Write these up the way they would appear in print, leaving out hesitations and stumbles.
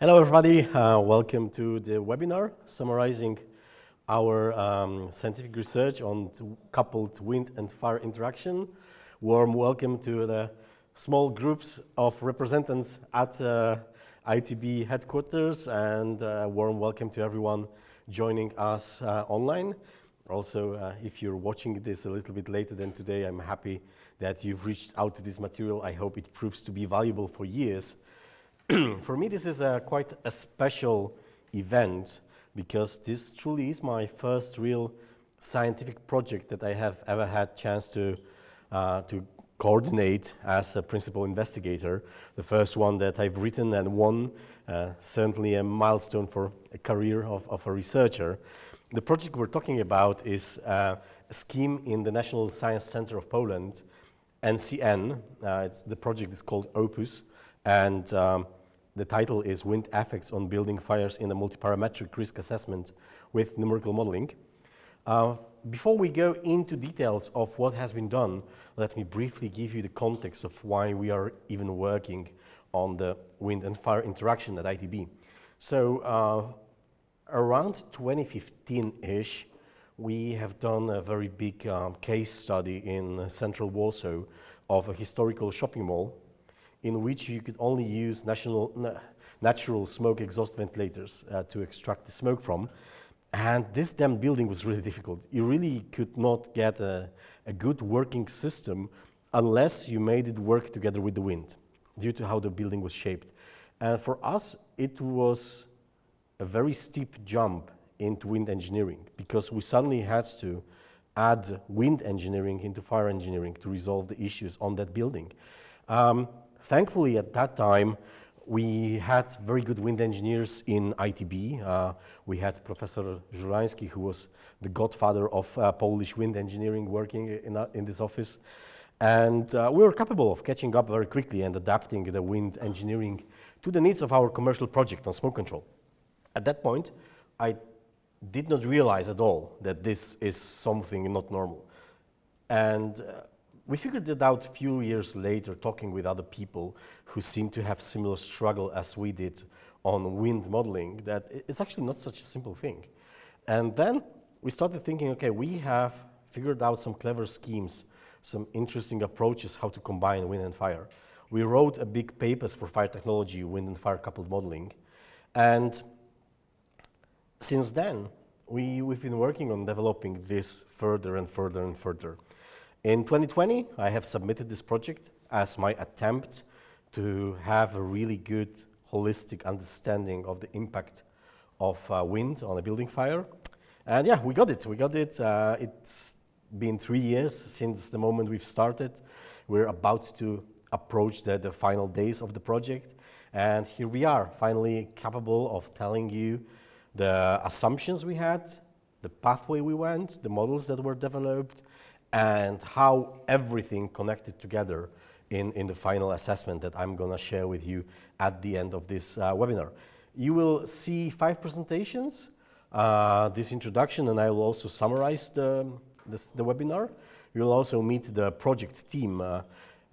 Hello everybody, welcome to the webinar summarizing our scientific research on coupled wind and fire interaction. Warm welcome to the small groups of representatives at ITB headquarters, and warm welcome to everyone joining us online. Also, if you're watching this a little bit later than today, I'm happy that you've reached out to this material. I hope it proves to be valuable for years. For me, this is quite a special event because this truly is my first real scientific project that I have ever had chance to coordinate as a principal investigator. The first one that I've written and won, certainly a milestone for a career of a researcher. The project we're talking about is a scheme in the National Science Center of Poland, NCN. The project is called Opus, and the title is Wind Effects on Building Fires in a Multiparametric Risk Assessment with Numerical Modeling. Before we go into details of what has been done, let me briefly give you the context of why we are even working on the wind and fire interaction at ITB. So around 2015-ish, we have done a very big case study in central Warsaw of a historical shopping mall in which you could only use natural smoke exhaust ventilators to extract the smoke from. And this damn building was really difficult. You really could not get a good working system unless you made it work together with the wind, due to how the building was shaped. And for us, it was a very steep jump into wind engineering, because we suddenly had to add wind engineering into fire engineering to resolve the issues on that building. Thankfully, at that time, we had very good wind engineers in ITB. We had Professor Węgrzyński, who was the godfather of Polish wind engineering, working in this office. And we were capable of catching up very quickly and adapting the wind engineering to the needs of our commercial project on smoke control. At that point, I did not realize at all that this is something not normal. And we figured it out a few years later, talking with other people who seemed to have similar struggle as we did on wind modeling, that it's actually not such a simple thing. And then we started thinking, okay, we have figured out some clever schemes, some interesting approaches how to combine wind and fire. We wrote a big papers for fire technology, wind and fire coupled modeling. And since then, we've been working on developing this further and further and further. In 2020, I have submitted this project as my attempt to have a really good holistic understanding of the impact of wind on a building fire. And yeah, we got it. It's been 3 years since the moment we've started. We're about to approach the final days of the project. And here we are, finally capable of telling you the assumptions we had, the pathway we went, the models that were developed, and how everything connected together in the final assessment that I'm going to share with you at the end of this webinar. You will see 5 presentations, this introduction, and I will also summarize the webinar. You'll also meet the project team,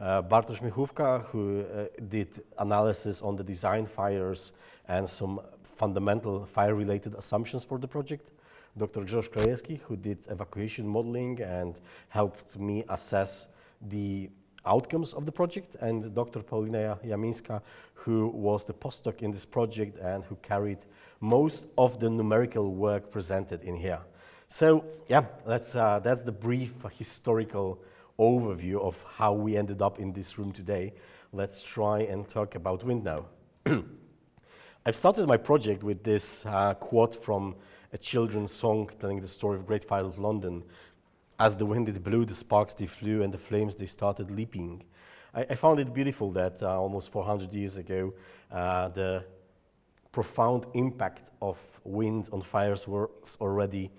Bartosz Michówka, who did analysis on the design fires and some fundamental fire-related assumptions for the project. Dr. Grzegorz Krajewski, who did evacuation modeling and helped me assess the outcomes of the project, and Dr. Paulina Jamińska, who was the postdoc in this project and who carried most of the numerical work presented in here. So yeah, that's the brief historical overview of how we ended up in this room today. Let's try and talk about wind now. I've started my project with this quote from a children's song telling the story of Great Fire of London. As the wind it blew, the sparks they flew, and the flames they started leaping. I found it beautiful that almost 400 years ago, the profound impact of wind on fires was already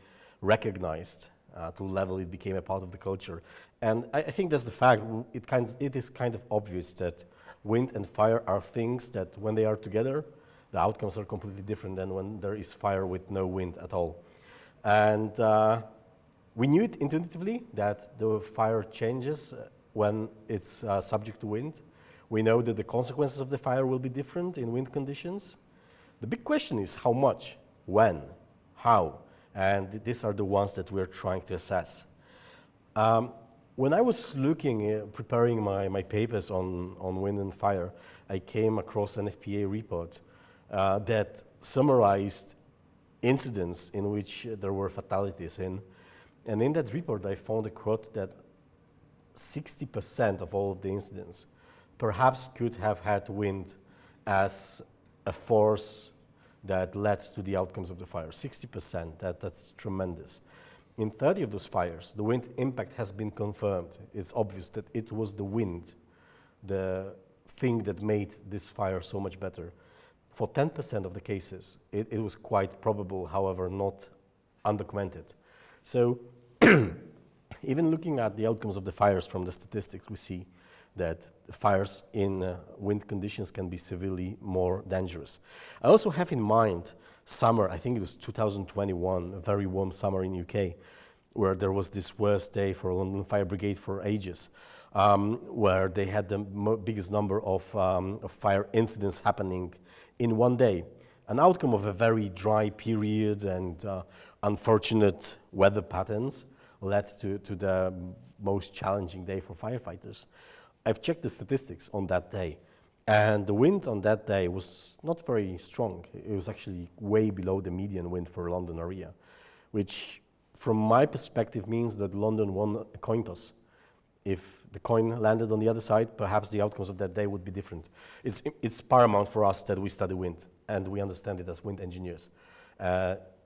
recognized to a level it became a part of the culture. And I think that's the fact. It is kind of obvious that wind and fire are things that when they are together, the outcomes are completely different than when there is fire with no wind at all. And we knew it intuitively that the fire changes when it's subject to wind. We know that the consequences of the fire will be different in wind conditions. The big question is how much, when, how, and these are the ones that we're trying to assess. When I was looking, preparing my papers on wind and fire, I came across an FPA report that summarized incidents in which there were fatalities in. And in that report, I found a quote that 60% of all of the incidents perhaps could have had wind as a force that led to the outcomes of the fire. 60%, that's tremendous. In 30 of those fires, the wind impact has been confirmed. It's obvious that it was the wind, the thing that made this fire so much better. For 10% of the cases, it was quite probable, however, not undocumented. So even looking at the outcomes of the fires from the statistics, we see that fires in wind conditions can be severely more dangerous. I also have in mind summer, I think it was 2021, a very warm summer in UK, where there was this worst day for London Fire Brigade for ages, where they had the biggest number of fire incidents happening in one day. An outcome of a very dry period and unfortunate weather patterns led to the most challenging day for firefighters. I've checked the statistics on that day, and the wind on that day was not very strong. It was actually way below the median wind for London area, which from my perspective means that London won a coin toss. If the coin landed on the other side, perhaps the outcomes of that day would be different. It's paramount for us that we study wind, and we understand it as wind engineers.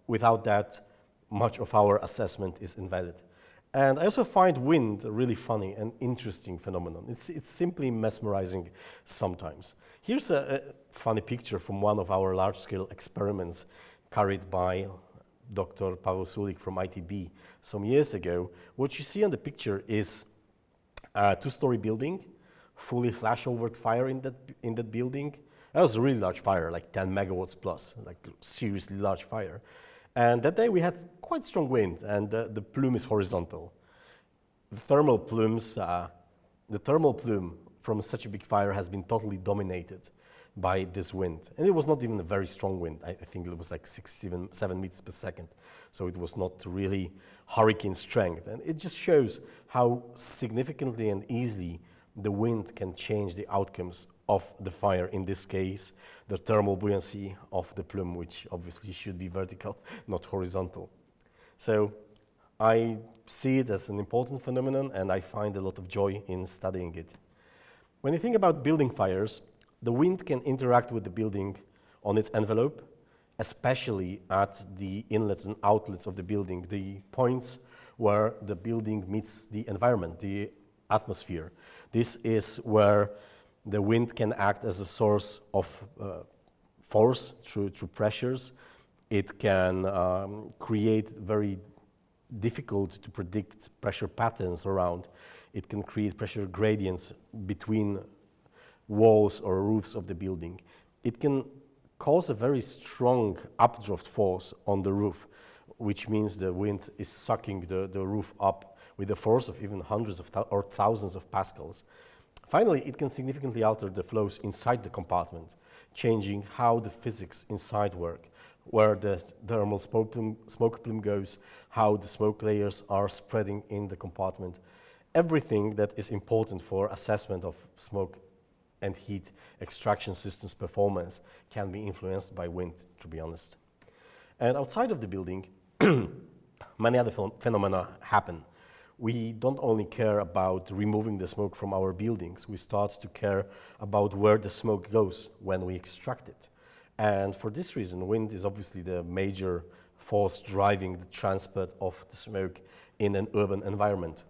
Without that, much of our assessment is invalid. And I also find wind a really funny and interesting phenomenon. It's simply mesmerizing sometimes. Here's a funny picture from one of our large-scale experiments carried by Dr. Paweł Sulik from ITB some years ago. What you see on the picture is a two-story building, fully flash-over fire in that building. That was a really large fire, like 10 megawatts plus, like seriously large fire. And that day we had quite strong wind, and the plume is horizontal. The thermal plume from such a big fire has been totally dominated by this wind. And it was not even a very strong wind. I think it was like 7 meters per second. So it was not really hurricane strength. And it just shows how significantly and easily the wind can change the outcomes of the fire, in this case, the thermal buoyancy of the plume, which obviously should be vertical, not horizontal. So I see it as an important phenomenon, and I find a lot of joy in studying it. When you think about building fires, the wind can interact with the building on its envelope, especially at the inlets and outlets of the building, the points where the building meets the environment, the atmosphere. This is where the wind can act as a source of force through pressures. It can create very difficult to predict pressure patterns around. It can create pressure gradients between walls or roofs of the building. It can cause a very strong updraft force on the roof, which means the wind is sucking the roof up with a force of even hundreds of or thousands of pascals. Finally, it can significantly alter the flows inside the compartment, changing how the physics inside work, where the thermal smoke plume goes, how the smoke layers are spreading in the compartment. Everything that is important for assessment of smoke and heat extraction systems performance can be influenced by wind, to be honest. And outside of the building, many other phenomena happen. We don't only care about removing the smoke from our buildings, we start to care about where the smoke goes when we extract it. And for this reason, wind is obviously the major force driving the transport of the smoke in an urban environment.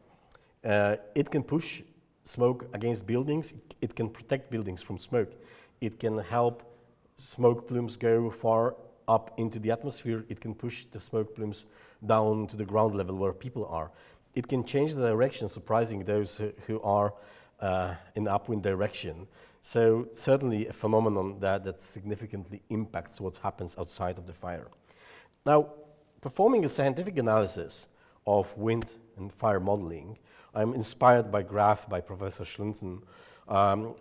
It can push smoke against buildings, it can protect buildings from smoke, it can help smoke plumes go far up into the atmosphere, it can push the smoke plumes down to the ground level where people are. It can change the direction, surprising those who are in the upwind direction. So certainly a phenomenon that significantly impacts what happens outside of the fire. Now, performing a scientific analysis of wind and fire modeling, I'm inspired by a graph by Professor Schlunzen.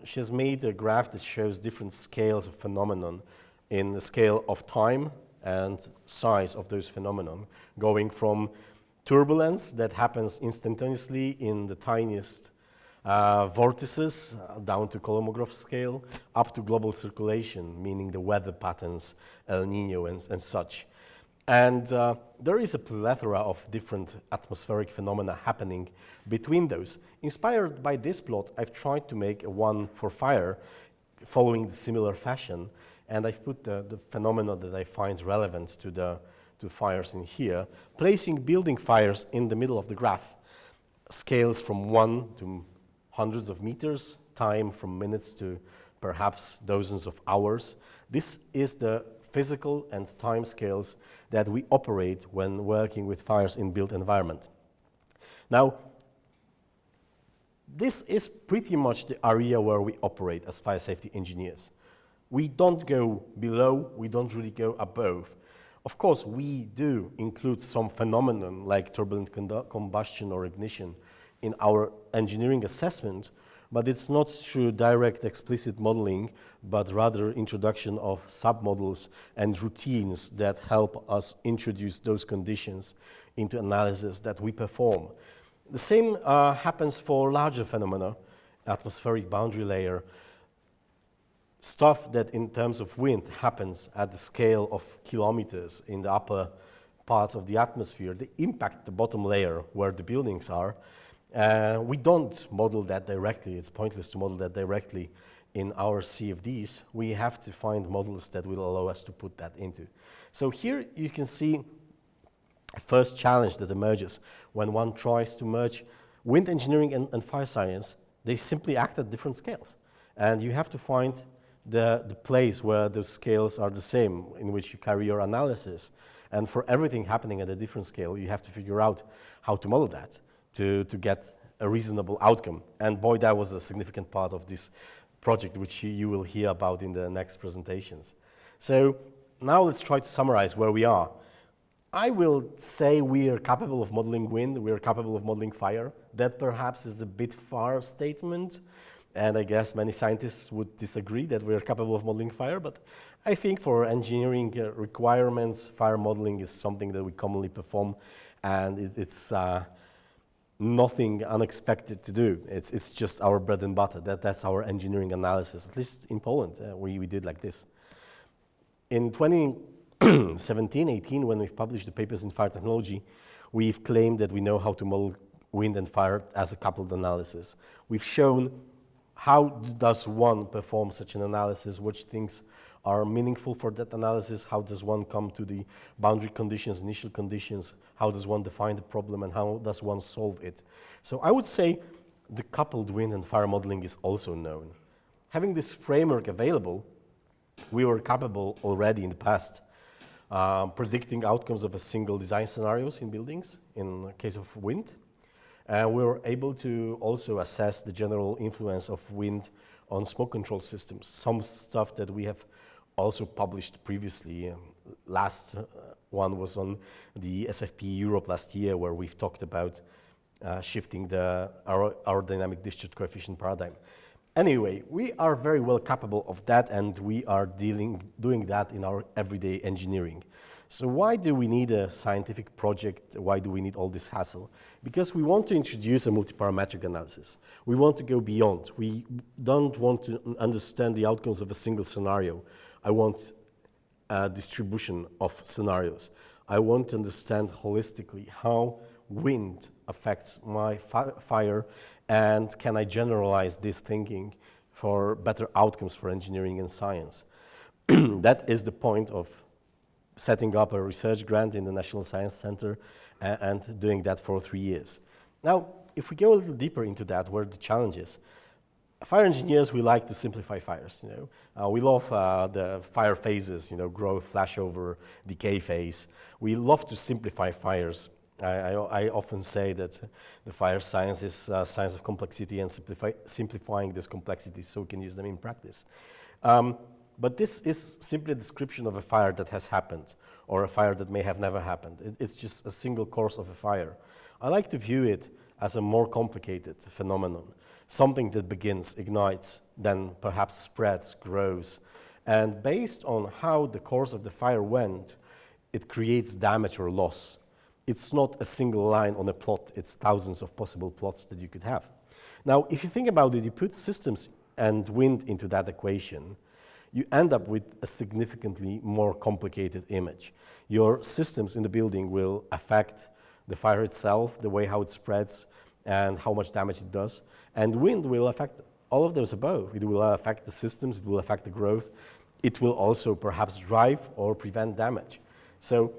She has made a graph that shows different scales of phenomenon in the scale of time and size of those phenomenon, going from turbulence that happens instantaneously in the tiniest vortices down to colomograph scale, up to global circulation, meaning the weather patterns, El Nino and such. And there is a plethora of different atmospheric phenomena happening between those. Inspired by this plot, I've tried to make one for fire following the similar fashion, and I've put the phenomena that I find relevant to fires in here, placing building fires in the middle of the graph. Scales from 1 to hundreds of meters, time from minutes to perhaps dozens of hours. This is the physical and time scales that we operate when working with fires in built environment. Now, this is pretty much the area where we operate as fire safety engineers. We don't go below, we don't really go above. Of course, we do include some phenomenon like turbulent combustion or ignition in our engineering assessment, but it's not through direct explicit modeling, but rather introduction of submodels and routines that help us introduce those conditions into analysis that we perform. The same happens for larger phenomena, atmospheric boundary layer, stuff that in terms of wind happens at the scale of kilometers in the upper parts of the atmosphere. They impact the bottom layer where the buildings are. We don't model that directly. It's pointless to model that directly in our CFDs. We have to find models that will allow us to put that into. So here you can see a first challenge that emerges when one tries to merge wind engineering and fire science. They simply act at different scales. And you have to find the place where those scales are the same in which you carry your analysis. And for everything happening at a different scale, you have to figure out how to model that to get a reasonable outcome. And boy, that was a significant part of this project, which you will hear about in the next presentations. So now let's try to summarize where we are. I will say we are capable of modeling wind, we are capable of modeling fire. That perhaps is a bit far statement, and I guess many scientists would disagree that we are capable of modeling fire, but I think for engineering requirements, fire modeling is something that we commonly perform, and it's nothing unexpected to do. It's just our bread and butter. That's our engineering analysis. At least in Poland, we did like this. In 2017-18, when we've published the papers in fire technology, we've claimed that we know how to model wind and fire as a coupled analysis. We've shown how does one perform such an analysis, which things are meaningful for that analysis, how does one come to the boundary conditions, initial conditions, how does one define the problem, and how does one solve it. So I would say the coupled wind and fire modeling is also known. Having this framework available, we were capable already in the past predicting outcomes of a single design scenarios in buildings in the case of wind. And we were able to also assess the general influence of wind on smoke control systems, some stuff that we have also published previously. Last one was on the SFP Europe last year, where we've talked about shifting the aerodynamic discharge coefficient paradigm. Anyway, we are very well capable of that, and we are doing that in our everyday engineering. So why do we need a scientific project? Why do we need all this hassle? Because we want to introduce a multiparametric analysis. We want to go beyond. We don't want to understand the outcomes of a single scenario. I want a distribution of scenarios. I want to understand holistically how wind affects my fire, and can I generalize this thinking for better outcomes for engineering and science. That is the point of setting up a research grant in the National Science Center and doing that for 3 years. Now, if we go a little deeper into that, where the challenge is, fire engineers, we like to simplify fires. We love the fire phases, growth, flashover, decay phase. We love to simplify fires. I often say that the fire science is science of complexity and simplifying those complexities so we can use them in practice. But this is simply a description of a fire that has happened, or a fire that may have never happened. It's just a single course of a fire. I like to view it as a more complicated phenomenon, something that begins, ignites, then perhaps spreads, grows, And based on how the course of the fire went, it creates damage or loss. It's not a single line on a plot, it's thousands of possible plots that you could have. Now, if you think about it, you put systems and wind into that equation, you end up with a significantly more complicated image. Your systems in the building will affect the fire itself, the way how it spreads, and how much damage it does. And wind will affect all of those above. It will affect the systems, it will affect the growth. It will also perhaps drive or prevent damage. So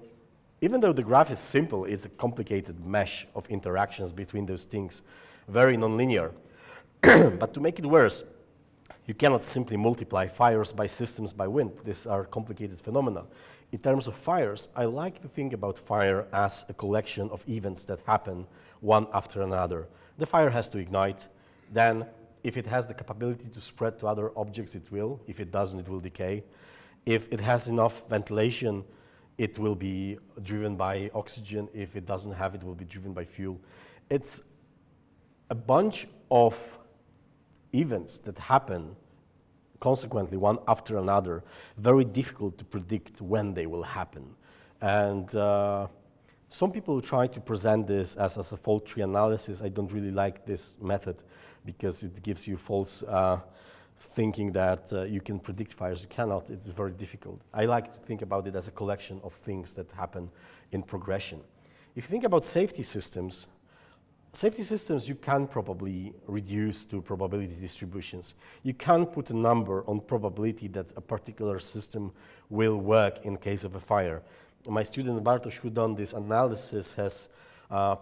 even though the graph is simple, it's a complicated mesh of interactions between those things, very nonlinear. But to make it worse, you cannot simply multiply fires by systems by wind. These are complicated phenomena. In terms of fires, I like to think about fire as a collection of events that happen one after another. The fire has to ignite, then if it has the capability to spread to other objects, it will. If it doesn't, it will decay. If it has enough ventilation, it will be driven by oxygen. If it doesn't have it, will be driven by fuel. It's a bunch of events that happen consequently one after another, very difficult to predict when they will happen. And some people try to present this as a fault tree analysis. I don't really like this method because it gives you false thinking that you can predict fires. You cannot. It's very difficult. I like to think about it as a collection of things that happen in progression. If you think about safety systems you can probably reduce to probability distributions. You can put a number on probability that a particular system will work in case of a fire. My student Bartosz, who done this analysis, has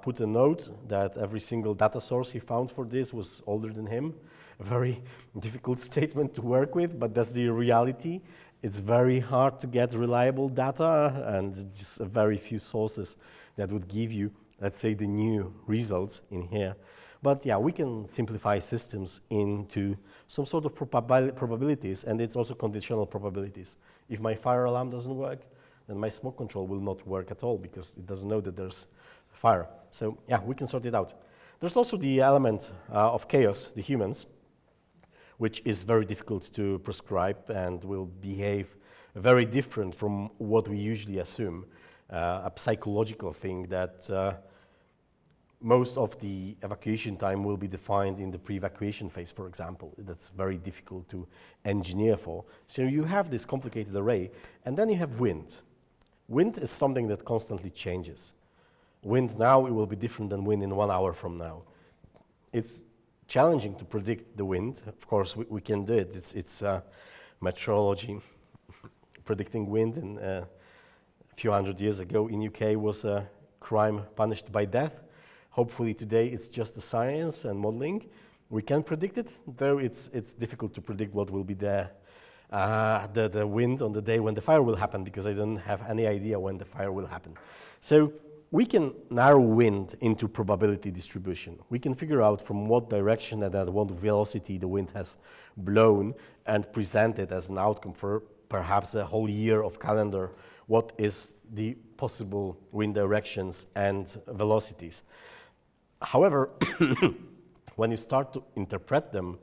put a note that every single data source he found for this was older than him. A very difficult statement to work with, but that's the reality. It's very hard to get reliable data, and just a very few sources that would give you, let's say, the new results in here. But yeah, we can simplify systems into some sort of probabilities, and it's also conditional probabilities. If my fire alarm doesn't work, then my smoke control will not work at all because it doesn't know that there's fire. So yeah, we can sort it out. There's also the element of chaos, the humans, which is very difficult to prescribe and will behave very different from what we usually assume. A psychological thing that most of the evacuation time will be defined in the pre-evacuation phase, for example. That's very difficult to engineer for. So you have this complicated array, and then you have wind. Wind is something that constantly changes. Wind now, it will be different than wind in 1 hour from now. It's challenging to predict the wind. Of course, we can do it. It's meteorology. Predicting wind in a few hundred years ago in UK was a crime punished by death. Hopefully today it's just a science and modeling. We can predict it, though it's difficult to predict what will be the wind on the day when the fire will happen, because I don't have any idea when the fire will happen. So we can narrow wind into probability distribution. We can figure out from what direction and at what velocity the wind has blown and present it as an outcome for perhaps a whole year of calendar. What is the possible wind directions and velocities? However, when you start to interpret them,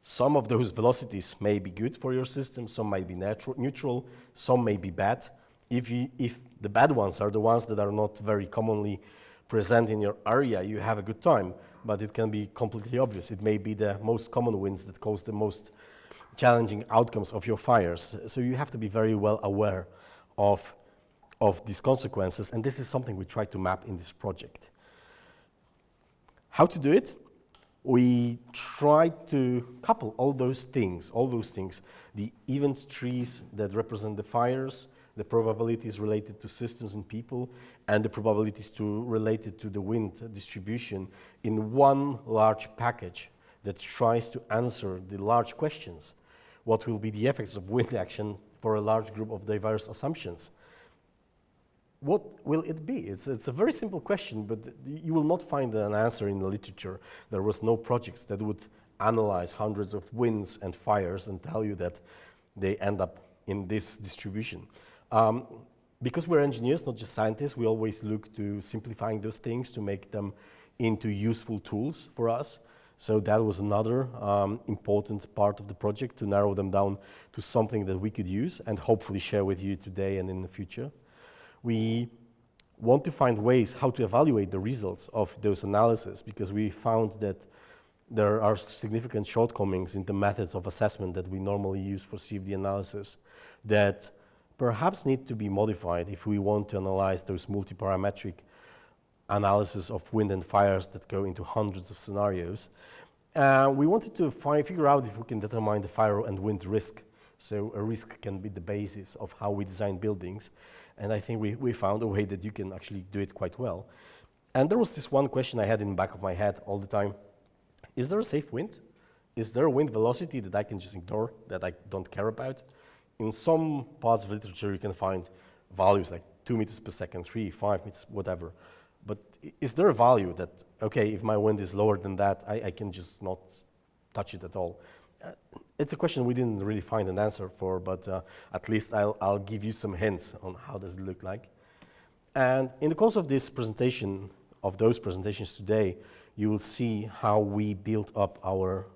some of those velocities may be good for your system, some might be neutral, some may be bad. If the bad ones are the ones that are not very commonly present in your area, you have a good time, but it can be completely obvious. It may be the most common winds that cause the most challenging outcomes of your fires. So you have to be very well aware of these consequences, and this is something we try to map in this project. How to do it? We try to couple all those things, the event trees that represent the fires, the probabilities related to systems and people, and the probabilities related to the wind distribution in one large package that tries to answer the large questions. What will be the effects of wind action for a large group of diverse assumptions? What will it be? It's a very simple question, but you will not find an answer in the literature. There was no projects that would analyze hundreds of winds and fires and tell you that they end up in this distribution. Because we're engineers, not just scientists, we always look to simplifying those things to make them into useful tools for us. So that was another important part of the project, to narrow them down to something that we could use and hopefully share with you today and in the future. We want to find ways how to evaluate the results of those analyses, because we found that there are significant shortcomings in the methods of assessment that we normally use for CFD analysis that perhaps need to be modified if we want to analyze those multiparametric analysis of wind and fires that go into hundreds of scenarios. We wanted to figure out if we can determine the fire and wind risk. So a risk can be the basis of how we design buildings. And I think we found a way that you can actually do it quite well. And there was this one question I had in the back of my head all the time. Is there a safe wind? Is there a wind velocity that I can just ignore, that I don't care about? In some parts of literature, you can find values like 2 meters per second, 3, 5 meters, whatever. But is there a value that, okay, if my wind is lower than that, I can just not touch it at all? It's a question we didn't really find an answer for, but at least I'll give you some hints on how does it look like. And in the course of this presentation, of those presentations today, you will see how we built up our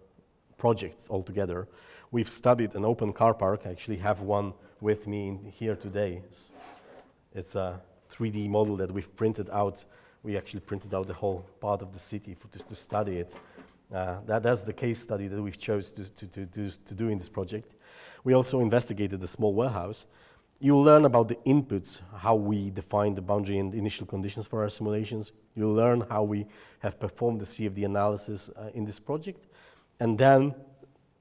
project altogether. We've studied an open car park. I actually have one with me here today. It's a 3D model that we've printed out. We actually printed out the whole part of the city to study it. That's the case study that we've chose to do in this project. We also investigated the small warehouse. You'll learn about the inputs, how we define the boundary and initial conditions for our simulations. You'll learn how we have performed the CFD analysis in this project. And then,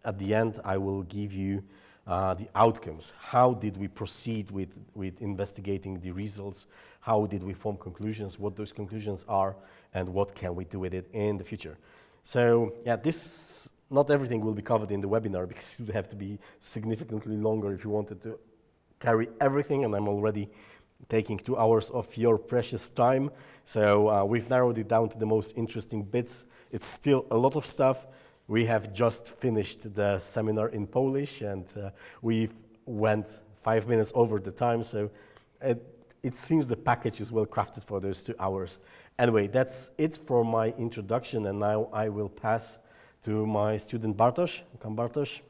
at the end, I will give you the outcomes. How did we proceed with investigating the results? How did we form conclusions, what those conclusions are, and what can we do with it in the future? So, yeah, not everything will be covered in the webinar, because it would have to be significantly longer if you wanted to carry everything, and I'm already taking 2 hours of your precious time. So we've narrowed it down to the most interesting bits. It's still a lot of stuff. We have just finished the seminar in Polish, and we went 5 minutes over the time, so it seems the package is well crafted for those 2 hours. Anyway, that's it for my introduction, and now I will pass to my student Bartosz. Come, Bartosz.